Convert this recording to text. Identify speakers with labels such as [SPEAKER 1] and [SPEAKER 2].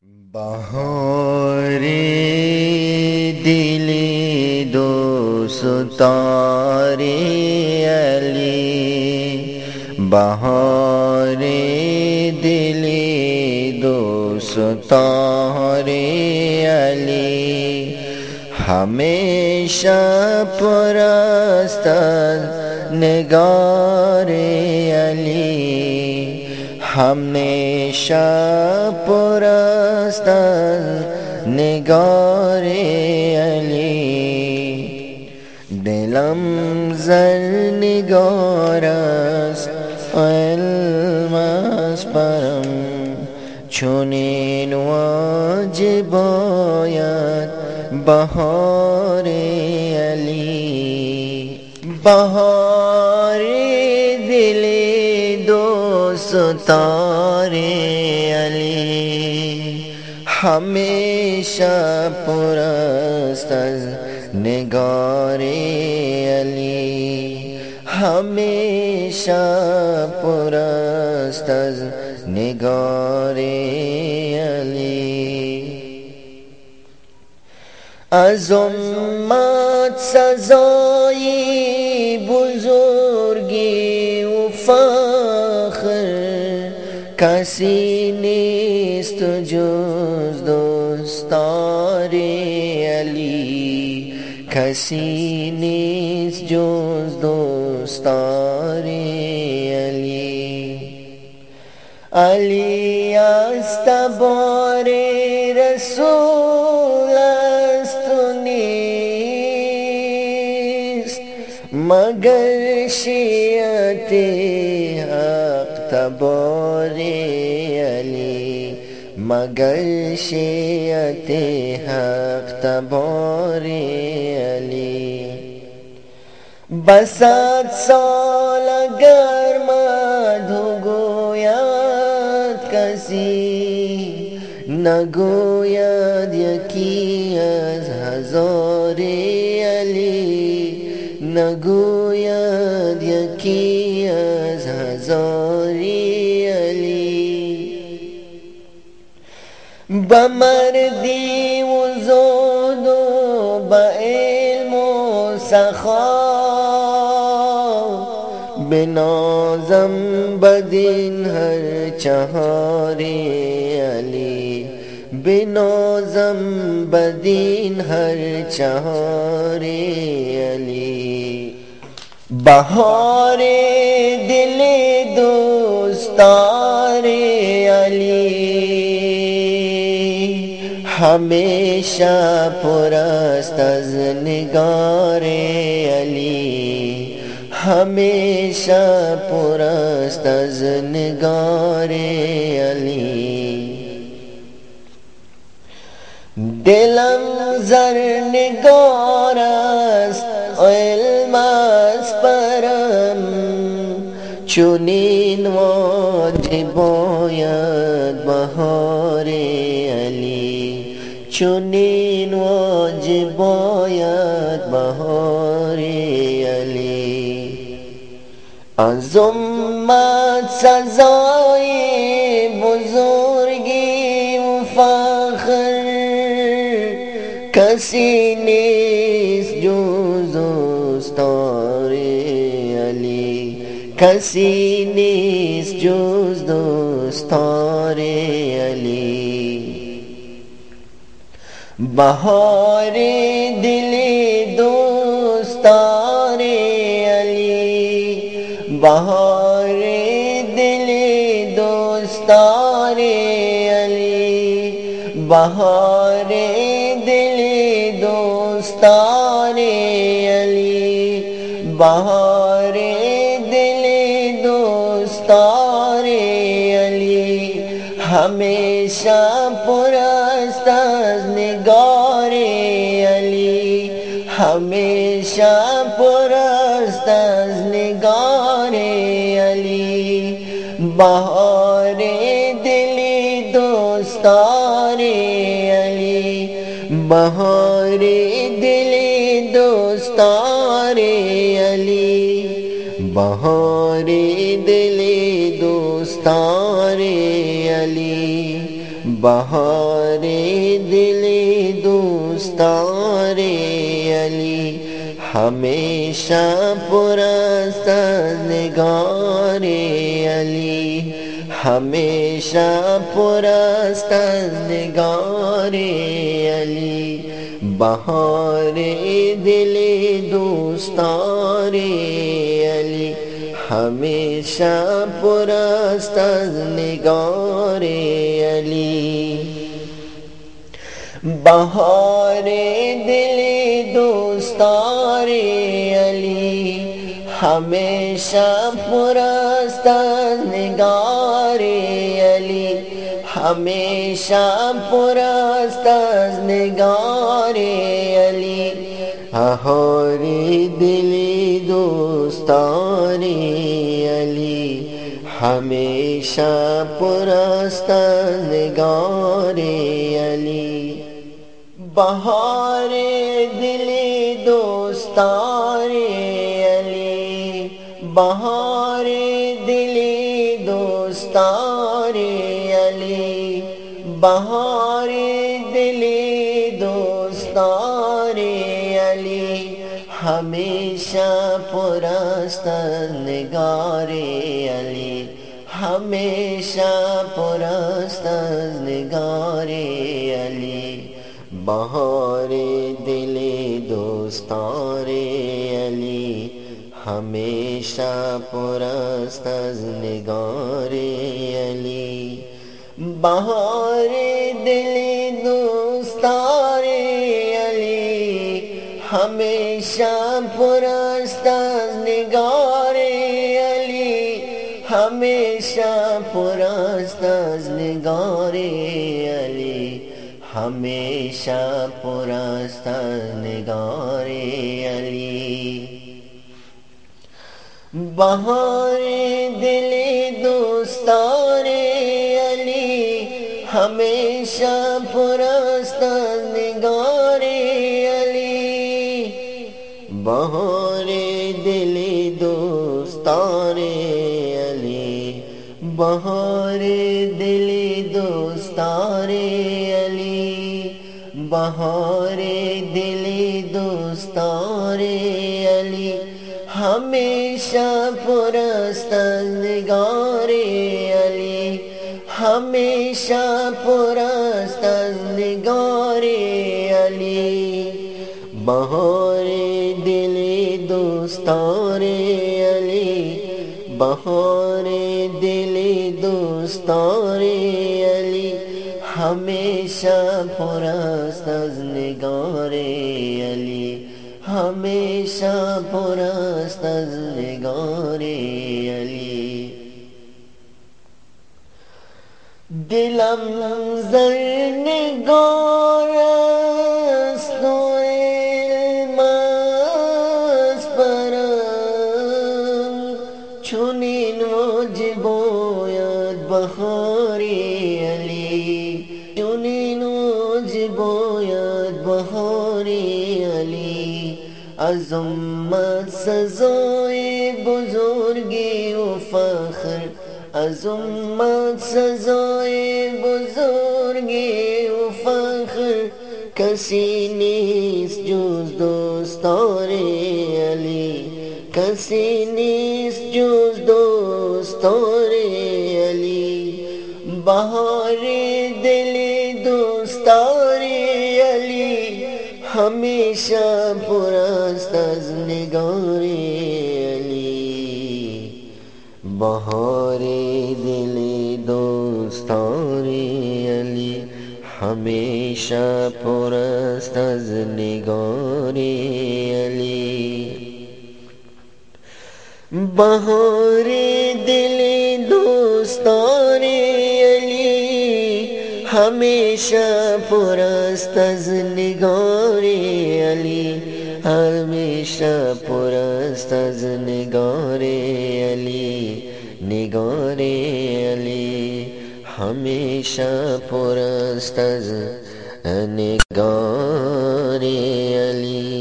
[SPEAKER 1] बहारे दिले दोस्तारे अली, बहारे दिले दोस्तारे अली, हमेशा परस्तर निगारे अली, हमेशा परस्तर निगारे अली, दिलम जर निगारस अलमस परम, चुनिन वाजिबायत बहारे अली, बहारे दिले दोस्तारे अली, हमेशा पुरस्तर निगारे अली, हमेशा पुरस्तर निगारे अली। از امت سزایی بزرگی و فخر کسی نیست جز دوستار علی، کسی نیست جز دوستار علی. علی است بار رسول است نیست مگر شیعت حق تبار علی، مگر شیعت حق تبار علی. بسد سال اگر مدح گوید کسی، نگوید یکی از هزار علی، نگوید یکی از هزار علی. بمردی و زهد و با علم و سخا بنازم بدین هر چهار علی، بنازم بدین هر چهار علی. بهار دل دوستار علی، همیشه پر است از نگار علی، همیشه پر است از نگار علی. دلم زر نگار است علم است پرم، چنین واجب باید بهار علی، چنین واجب باید بهار علی. از امت سزای بزرگی و فخر کسی نیست جز دوستار علی، کسی نیست جز دوستار علی. بهار دل دوستار علی، بهار دل دوستار علی، بهار دل دوستار علی، بهار دل دوستار علی، همیشه پر است از نگار علی، همیشه پر است از نگار علی. بهار دل دوستار علی، بهار دل دوستار علی، بهار دل دوستار علی، बहार दिल दोस्तारे अली हमेशा पुरस्तारगारे अली हमेशा पुरस्तारगारे अली बहार दिल दोस्तारे अली हमेशा पुरस्तारगारे अली बहार दिल दोस्तारे अली हमेशा पुरस्तारगारे अली हमेशा पुरस्तारगारे अली हमारे दिल दोस्तारे अली हमेशा पुरस्तारगारे अली बहार दिल दोस्तारे अली बहार दिल दोस्तारे अली बहार दिल दोस्तारे अली हमेशा पुरस्तारगारे अली हमेशा पुरस्तारगारे अली बहार दिल दोस्तारे अली हमेशा पुरस्तारगारे अली बहार दिल दोस्तारे अली हमेशा पुरस्तारगारे अली हमेशा पुरस्तारगारे अली हमेशा पुरस्तारगारे अली बहार दिल दोस्तारे अली हमेशा पुरस्तारगारे अली बहार दिल दोस्तारे अली बहार दिल दोस्तारे अली बहार दिल दोस्तारे अली हमेशा पुरस्तारगारे अली हमेशा पुरस्तारगारे अली बहार दिल दोस्तारे अली बहार दिल दोस्तारे अली हमेशा पुरस्तारगारे अली हमेशा पुरस्तारगारे अली दिलम जरनगारस्त ilmaz param Çunin vacboyat bahari Ali Çunin vacboyat bahari Ali Azummat sazoy buzurgi u fakhr Azummat sazoy buzurgi u fakhr Kasi nist juz dostare Ali Kasi nist juz dostare Ali Bahar dil dostare Ali हमेशा पुरस्तारगारे अली बहार दिल दोस्तारे अली हमेशा पुरस्तारगारे अली बहार दिल दोस्तारे अली हमेशा पुरस्तारगारे अली हमेशा पुरस्तारगारे अली निगारे अली हमेशा पुरस्तारगारे अली